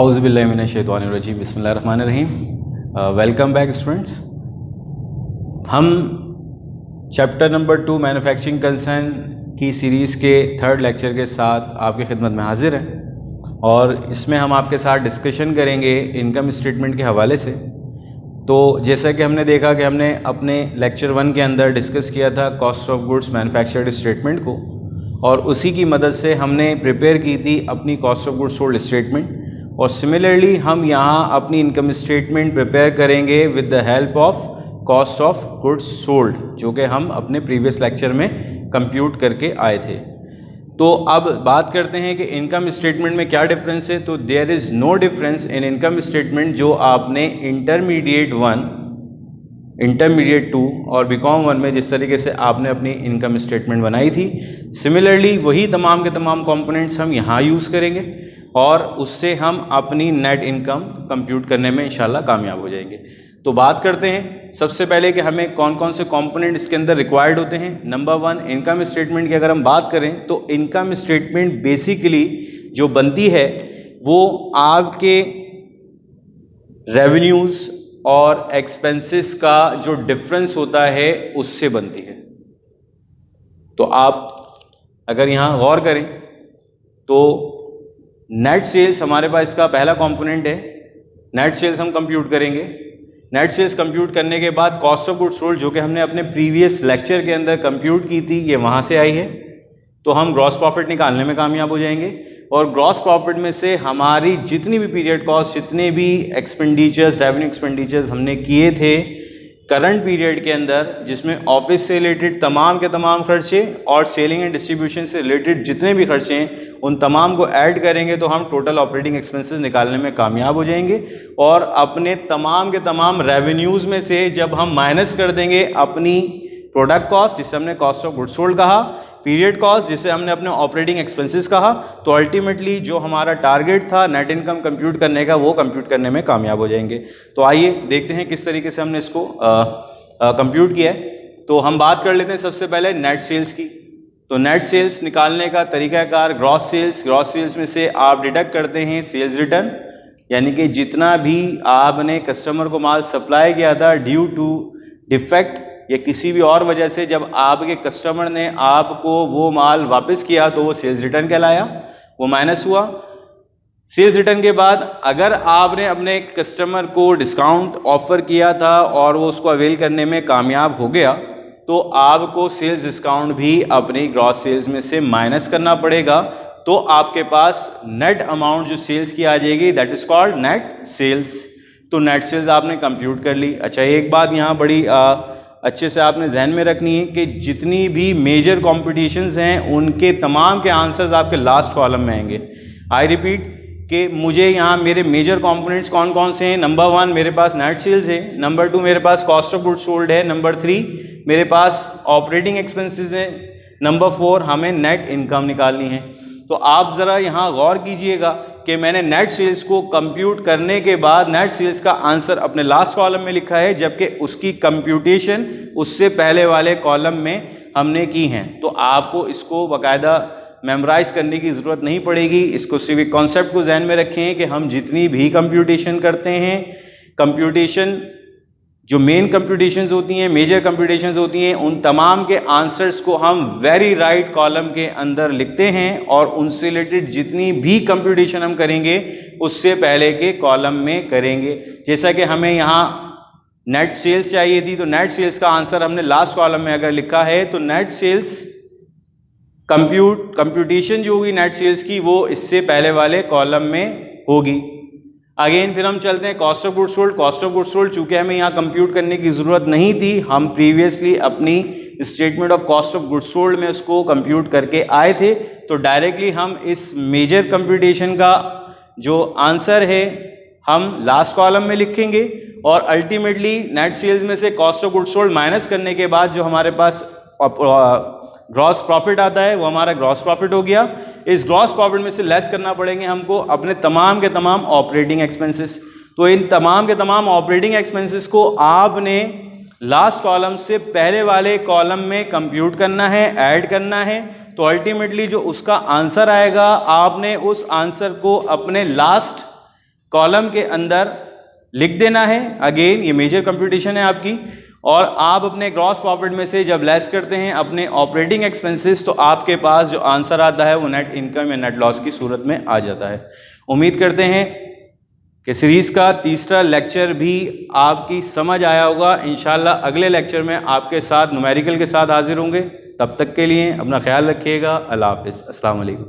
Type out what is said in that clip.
आउज़ुबिल्लाहि मिनश्शैतानिर्रजीम बिस्मिल्लाहिर्रहमानिर्रहीम। Welcome back students. हम chapter number 2 manufacturing concern की सीरीज़ के थर्ड लेक्चर के साथ आपकी खिदमत में हाजिर हैं और इसमें हम आपके साथ डिस्कशन करेंगे इनकम स्टेटमेंट के हवाले से। तो जैसा कि हमने देखा कि हमने अपने लेक्चर 1 के अंदर डिस्कस किया था cost of goods manufactured statement को, और उसी की मदद से हमने प्रिपेयर की थी अपनी cost of goods sold statement. और सिमिलरली हम यहाँ अपनी इनकम स्टेटमेंट प्रिपेयर करेंगे with the help of cost of goods sold, जो कि हम अपने प्रीवियस लेक्चर में कंप्यूट करके आए थे। तो अब बात करते हैं कि इनकम स्टेटमेंट में क्या डिफरेंस है। तो there is no difference in income statement जो आपने इंटरमीडिएट 1, इंटरमीडिएट 2 और बीकॉम 1 में जिस तरीके से आपने अपनी इनकम स्टेटमेंट बनाई थी, सिमिलरली वही तमाम के तमाम कंपोनेंट्स हम यहाँ यूज़ करेंगे और उससे हम अपनी नेट इनकम कंप्यूट करने में इंशाल्लाह कामयाब हो जाएंगे। तो बात करते हैं सबसे पहले कि हमें कौन कौन से कंपोनेंट इसके अंदर रिक्वायर्ड होते हैं। नंबर 1, इनकम स्टेटमेंट की अगर हम बात करें तो इनकम स्टेटमेंट बेसिकली जो बनती है वो आपके रेवेन्यूज़ और एक्सपेंसेस का जो डिफरेंस होता है उससे बनती है। तो आप अगर यहाँ गौर करें तो नेट सेल्स हमारे पास इसका पहला कंपोनेंट है। नेट सेल्स हम कंप्यूट करेंगे। नेट सेल्स कंप्यूट करने के बाद कॉस्ट ऑफ गुड्स सोल्ड जो कि हमने अपने प्रीवियस लेक्चर के अंदर कंप्यूट की थी, ये वहाँ से आई है। तो हम ग्रॉस प्रॉफिट निकालने में कामयाब हो जाएंगे और ग्रॉस प्रॉफिट में से हमारी जितनी भी पीरियड कॉस्ट, जितने भी एक्सपेंडिचर्स, रेवेन्यू एक्सपेंडिचर्स हमने किए थे करंट पीरियड के अंदर, जिसमें ऑफिस से रिलेटेड तमाम के तमाम खर्चे और सेलिंग एंड डिस्ट्रीब्यूशन से रिलेटेड जितने भी खर्चे हैं उन तमाम को ऐड करेंगे तो हम टोटल ऑपरेटिंग एक्सपेंसेस निकालने में कामयाब हो जाएंगे। और अपने तमाम के तमाम रेवेन्यूज़ में से जब हम माइनस कर देंगे अपनी प्रोडक्ट कॉस्ट, जिसे हमने कॉस्ट ऑफ गुड्स सोल्ड कहा, पीरियड कॉस्ट जिसे हमने अपने ऑपरेटिंग एक्सपेंसेस कहा, तो अल्टीमेटली जो हमारा टारगेट था नेट इनकम कंप्यूट करने का, वो कंप्यूट करने में कामयाब हो जाएंगे। तो आइए देखते हैं किस तरीके से हमने इसको कंप्यूट किया है। तो हम बात कर लेते हैं सबसे पहले नेट सेल्स की। तो नेट सेल्स निकालने का तरीकाकार, ग्रॉस सेल्स में से आप डिडक्ट करते हैं सेल्स रिटर्न, यानी कि जितना भी आपने कस्टमर को माल सप्लाई किया था ड्यू टू डिफेक्ट या किसी भी और वजह से, जब आपके कस्टमर ने आपको वो माल वापस किया तो वो सेल्स रिटर्न कहलाया, वो माइनस हुआ। सेल्स रिटर्न के बाद अगर आपने अपने कस्टमर को डिस्काउंट ऑफर किया था और वो उसको अवेल करने में कामयाब हो गया तो आपको सेल्स डिस्काउंट भी अपनी ग्रॉस सेल्स में से माइनस करना पड़ेगा। तो आपके पास नेट अमाउंट जो सेल्स की आ जाएगी, that is called net sales. तो नेट सेल्स आपने कंप्यूट कर ली। अच्छा, एक बात यहाँ बड़ी अच्छे से आपने जहन में रखनी है कि जितनी भी मेजर कॉम्पिटिशन्स हैं उनके तमाम के आंसर्स आपके लास्ट कॉलम में आएंगे। आई रिपीट कि मुझे यहाँ मेरे मेजर कंपोनेंट्स कौन कौन से हैं। नंबर 1 मेरे पास नेट सेल्स है, नंबर 2 मेरे पास कॉस्ट ऑफ गुड्स सोल्ड है, नंबर 3 मेरे पास ऑपरेटिंग एक्सपेंसेस हैं, नंबर 4 हमें नेट इनकम निकालनी है। तो आप ज़रा यहाँ गौर कीजिएगा कि मैंने नेट सेल्स को कंप्यूट करने के बाद नेट सेल्स का आंसर अपने लास्ट कॉलम में लिखा है, जबकि उसकी कंप्यूटेशन उससे पहले वाले कॉलम में हमने की हैं। तो आपको इसको बाकायदा मेमोराइज करने की ज़रूरत नहीं पड़ेगी। इसको सिर्फ एक कॉन्सेप्ट को जहन में रखें कि हम जितनी भी कंप्यूटेशन करते हैं, कंप्यूटेशन जो मेन कंप्यूटेशंस होती हैं, मेजर कंप्यूटेशंस होती हैं, उन तमाम के आंसर्स को हम वेरी राइट कॉलम के अंदर लिखते हैं और उनसे रिलेटेड जितनी भी कंप्यूटेशन हम करेंगे उससे पहले के कॉलम में करेंगे। जैसा कि हमें यहाँ नेट सेल्स चाहिए थी तो नेट सेल्स का आंसर हमने लास्ट कॉलम में अगर लिखा है तो नेट सेल्स कंप्यूटेशन जो होगी नेट सेल्स की वो इससे पहले वाले कॉलम में होगी। अगेन फिर हम चलते हैं cost of goods sold. Cost of goods sold चूंकि हमें यहाँ कंप्यूट करने की ज़रूरत नहीं थी, हम प्रीवियसली अपनी statement of cost of goods sold में उसको कंप्यूट करके आए थे, तो डायरेक्टली हम इस मेजर कंप्यूटेशन का जो आंसर है हम लास्ट कॉलम में लिखेंगे और अल्टीमेटली नेट सेल्स में से cost of goods sold minus करने के बाद जो हमारे पास ग्रॉस प्रॉफिट आता है वो हमारा ग्रॉस प्रॉफिट हो गया। इस ग्रॉस प्रॉफिट में से लेस करना पड़ेंगे हमको अपने तमाम के तमाम ऑपरेटिंग एक्सपेंसेस। तो इन तमाम के तमाम ऑपरेटिंग एक्सपेंसेस को आपने लास्ट कॉलम से पहले वाले कॉलम में कंप्यूट करना है, ऐड करना है। तो अल्टीमेटली जो उसका आंसर आएगा आपने उस आंसर को अपने लास्ट कॉलम के अंदर लिख देना है। अगेन ये मेजर कंप्यूटेशन है आपकी, और आप अपने ग्रॉस प्रॉफिट में से जब लेस करते हैं अपने ऑपरेटिंग एक्सपेंसेस, तो आपके पास जो आंसर आता है वो नेट इनकम या नेट लॉस की सूरत में आ जाता है। उम्मीद करते हैं कि सीरीज़ का तीसरा लेक्चर भी आपकी समझ आया होगा। इंशाल्लाह अगले लेक्चर में आपके साथ न्यूमेरिकल के साथ हाजिर होंगे। तब तक के लिए अपना ख्याल रखिएगा। अल्लाह हाफ़िज़। अस्सलाम वालेकुम।